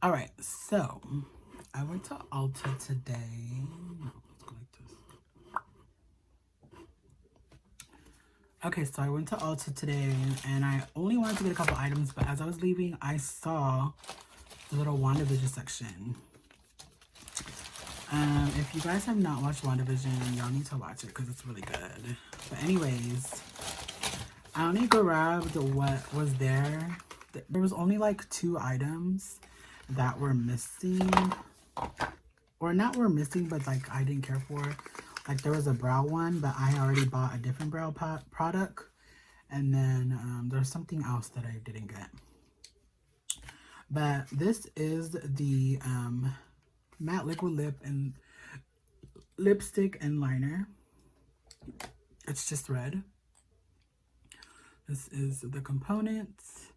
All right, so I went to Ulta today. No, let's go like this. Okay, so I went to Ulta today and I only wanted to get a couple items, but as I was leaving, I saw the little WandaVision section. If you guys have not watched WandaVision, y'all need to watch it because it's really good. But anyways, I only grabbed what was there. There was only like 2 items that were missing. Or not were missing, but like I didn't care for. Like there was a brow one, but I already bought a different brow product. And then there's something else that I didn't get. But this is the matte liquid lip and lipstick and liner. It's just red. This is the components.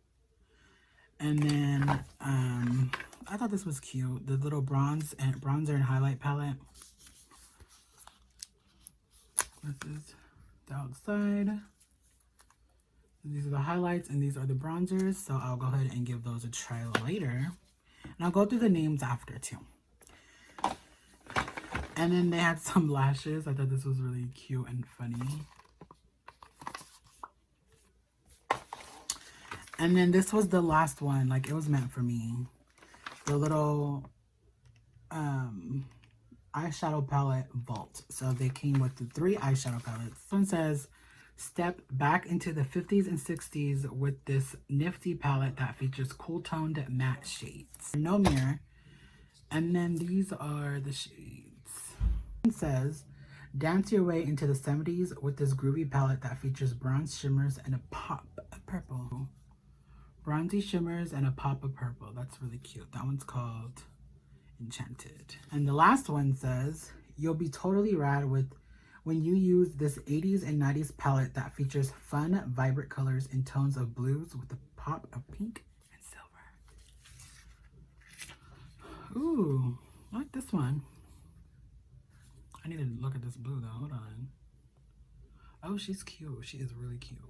And then I thought this was cute. The little bronzer and highlight palette. This is the outside. These are the highlights and these are the bronzers. So I'll go ahead and give those a try later. And I'll go through the names after too. And then they had some lashes. I thought this was really cute and funny. And then this was the last one. Like, it was meant for me. The little eyeshadow palette Vault. So they came with the 3 eyeshadow palettes. This one says, step back into the 50s and 60s with this nifty palette that features cool-toned matte shades. No mirror. And then these are the shades. It says, dance your way into the 70s with this groovy palette that features bronze shimmers and a pop of purple. Bronzy shimmers and a pop of purple. That's really cute. That one's called Enchanted. And the last one says, you'll be totally rad when you use this 80s and 90s palette that features fun, vibrant colors in tones of blues with a pop of pink and silver. Ooh, I like this one. I need to look at this blue though. Hold on. Oh, she's cute. She is really cute.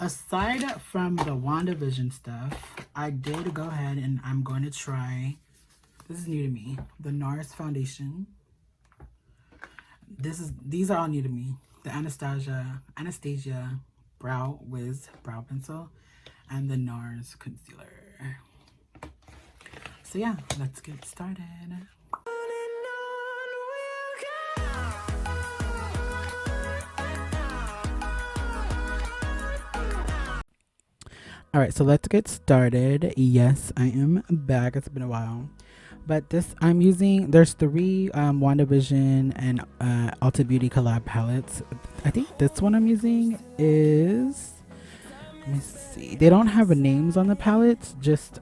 Aside from the WandaVision stuff, I did go ahead and I'm going to try, this is new to me, the NARS foundation. These are all new to me. The Anastasia Brow Wiz Brow Pencil and the NARS concealer. So yeah, let's get started. All right, so let's get started. Yes, I am back. It's been a while. But this, I'm using, there's 3 WandaVision and Ulta Beauty collab palettes. I think this one I'm using is, let me see. They don't have names on the palettes, just,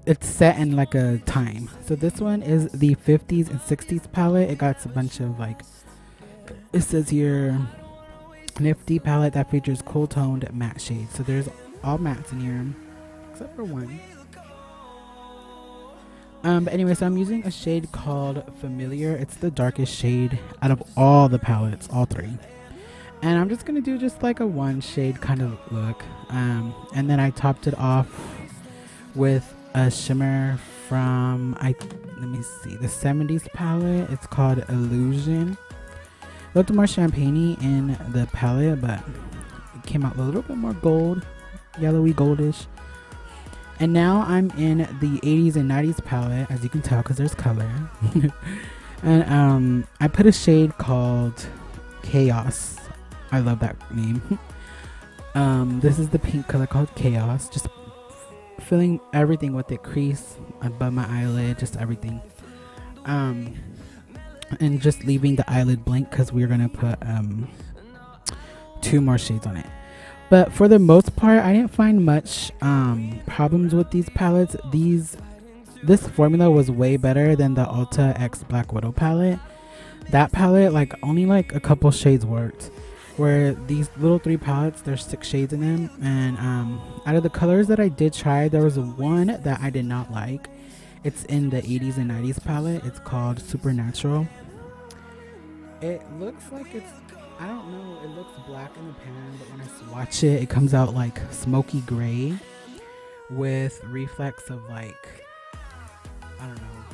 it's set in like a time. So this one is the 50s and 60s palette. It got a bunch of like, it says here, nifty palette that features cool toned matte shades. So there's all mattes in here except for one. But anyway, so I'm using a shade called Familiar. It's the darkest shade out of all the palettes, all 3. And I'm just gonna do just like a 1 shade kind of look. And then I topped it off with a shimmer from let me see, the 70s palette. It's called Illusion. A little more champagne-y in the palette, but it came out a little bit more gold, yellowy goldish. And now I'm in the 80s and 90s palette, as you can tell because there's color. And I put a shade called Chaos. I love that name. This is the pink color called Chaos. Just filling everything with it, crease above my eyelid, just everything. And just leaving the eyelid blank because we're gonna put 2 more shades on it. But for the most part, I didn't find much problems with these palettes. This formula was way better than the Ulta X Black Widow palette. That palette, like only like a couple shades worked. Where these little 3 palettes, there's 6 shades in them. And out of the colors that I did try, there was one that I did not like. It's in the 80s and 90s palette. It's called Supernatural. It looks like it's, I don't know, it looks black in the pan, but when I swatch it, it comes out like smoky gray. with reflex of like, I don't know,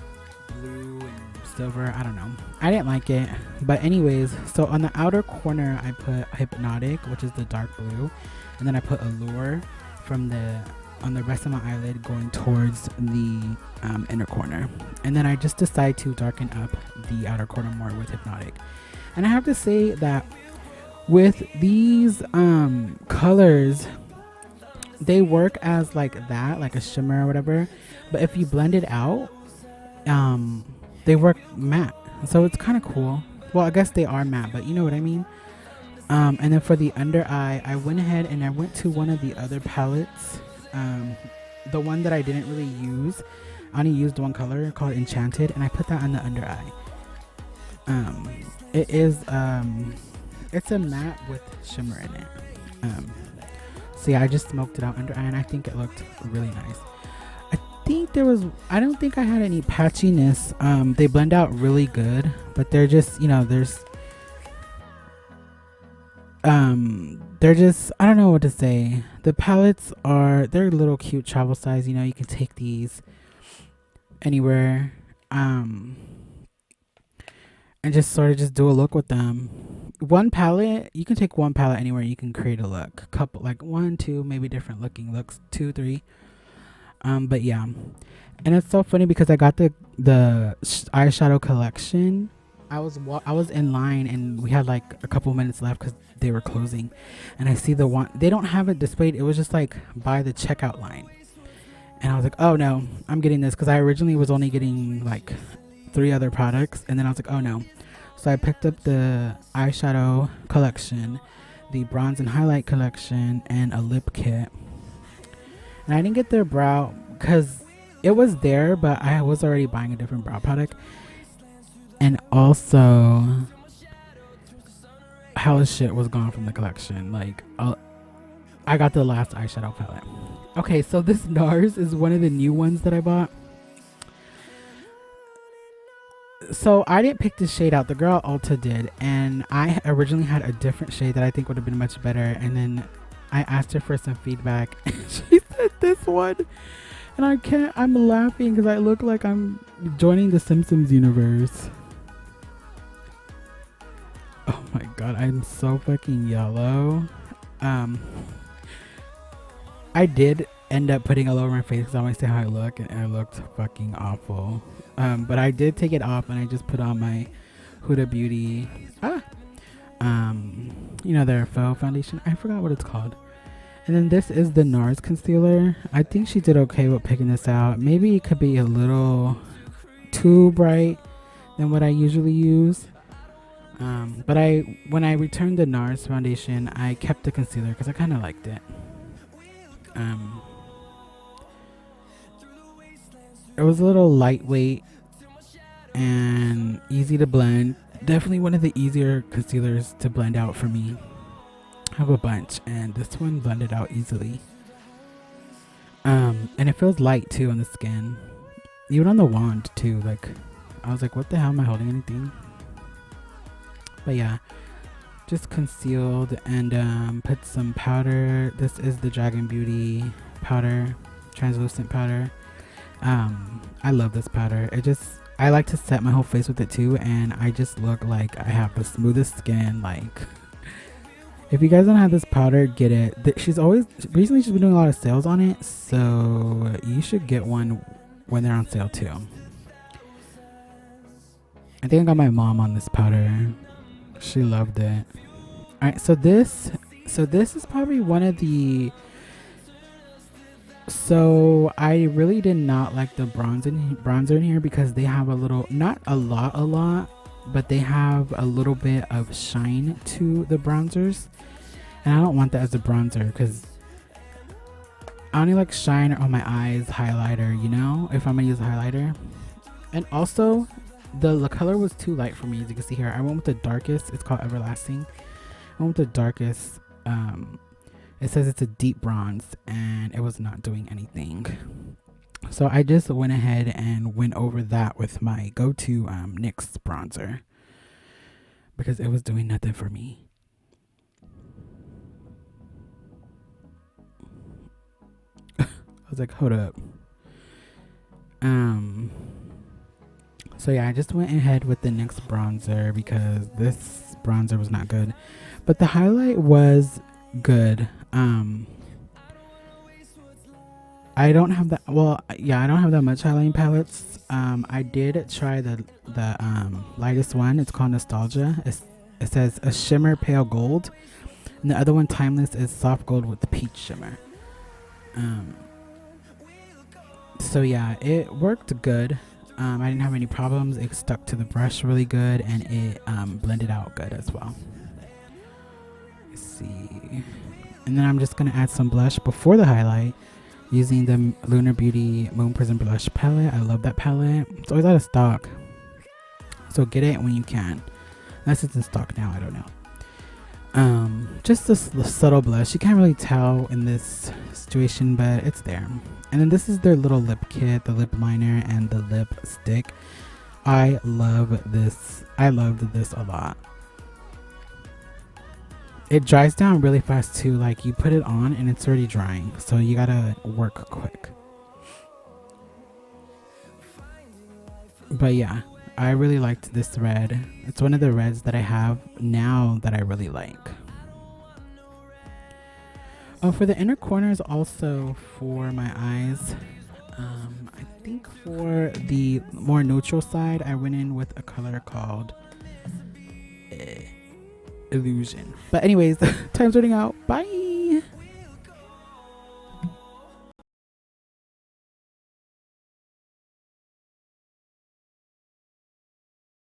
blue and silver. I don't know. I didn't like it. But anyways, so on the outer corner, I put Hypnotic, which is the dark blue. And then I put Allure from on the rest of my eyelid going towards the inner corner. And then I just decide to darken up the outer corner more with Hypnotic. And I have to say that with these colors, they work as like that, like a shimmer or whatever. But if you blend it out, they work matte. So it's kind of cool. Well, I guess they are matte, but you know what I mean. And then for the under eye, I went ahead and I went to one of the other palettes. The one that I didn't really use. I only used one color called Enchanted, and I put that on the under eye. It is it's a matte with shimmer in it. So yeah, I just smoked it out under eye, and I think it looked really nice. I don't think I had any patchiness. They blend out really good, but they're just, I don't know what to say. The palettes they're little cute travel size, you can take these anywhere, and just sort of just do a look with them. You can take one palette anywhere, you can create a look. Couple, like 1, 2, maybe different looking looks, 2, 3. But yeah, and it's so funny because I got the eyeshadow collection. I was in line and we had like a couple minutes left because they were closing, and I see the one, they don't have it displayed. It was just like by the checkout line, and I was like, oh no, I'm getting this, because I originally was only getting like 3 other products, and then I was like, oh no. So I picked up the eyeshadow collection, the bronze and highlight collection, and a lip kit. And I didn't get their brow because it was there, but I was already buying a different brow product. And also, hella shit was gone from the collection. Like, I got the last eyeshadow palette. Okay, so this NARS is one of the new ones that I bought. So I didn't pick this shade out. The girl ULTA did. And I originally had a different shade that I think would have been much better. And then I asked her for some feedback, and she said this one, and I'm laughing because I look like I'm joining the Simpsons universe. Oh my god, I'm so fucking yellow. I did end up putting all over my face because I want to see how I look, and I looked fucking awful. But I did take it off, and I just put on my Huda Beauty, their faux foundation. I forgot what it's called. And then this is the NARS concealer. I think she did okay with picking this out. Maybe it could be a little too bright than what I usually use. But when I returned the NARS foundation, I kept the concealer because I kind of liked it. It was a little lightweight and easy to blend. Definitely one of the easier concealers to blend out for me. I have a bunch, and this one blended out easily. And it feels light too on the skin, even on the wand too. Like, I was like, what the hell, am I holding anything? But yeah, just concealed and put some powder. This is the Dragon Beauty powder, translucent powder. I love this powder. I like to set my whole face with it too, and I just look like I have the smoothest skin. Like, if you guys don't have this powder, get it. Recently she's been doing a lot of sales on it, so you should get one when they're on sale too. I think I got my mom on this powder. She loved it. Alright, so this is probably one of the... So I really did not like the bronzer in here because they have a little, not a lot, but they have a little bit of shine to the bronzers. And I don't want that as a bronzer because I only like shine on my eyes, highlighter, if I'm going to use a highlighter. And also, the color was too light for me, as you can see here. I went with the darkest. It's called Everlasting. I went with the darkest. It says it's a deep bronze, and it was not doing anything. So I just went ahead and went over that with my go-to NYX bronzer because it was doing nothing for me. was like, hold up. So yeah, I just went ahead with the NYX bronzer because this bronzer was not good, but the highlight was good. I don't have that. Well, yeah, I don't have that much highlighting palettes. I did try the lightest one. It's called Nostalgia. It says a shimmer pale gold, and the other one, Timeless, is soft gold with peach shimmer. So yeah, it worked good. I didn't have any problems. It stuck to the brush really good, and it blended out good as well. Let's see. And then I'm just gonna add some blush before the highlight using the Lunar Beauty Moon Prism Blush palette. I love that palette. It's always out of stock, so get it when you can. Unless it's in stock now, I don't know. Just this subtle blush. You can't really tell in this situation, but it's there. And then this is their little lip kit, the lip liner and the lipstick. I love this. I loved this a lot. It dries down really fast too. Like, you put it on and it's already drying, so you gotta work quick. But yeah, I really liked this red. It's one of the reds that I have now that I really like. Oh, for the inner corners also for my eyes, I think for the more neutral side, I went in with a color called Illusion. But anyways, time's running out. Bye.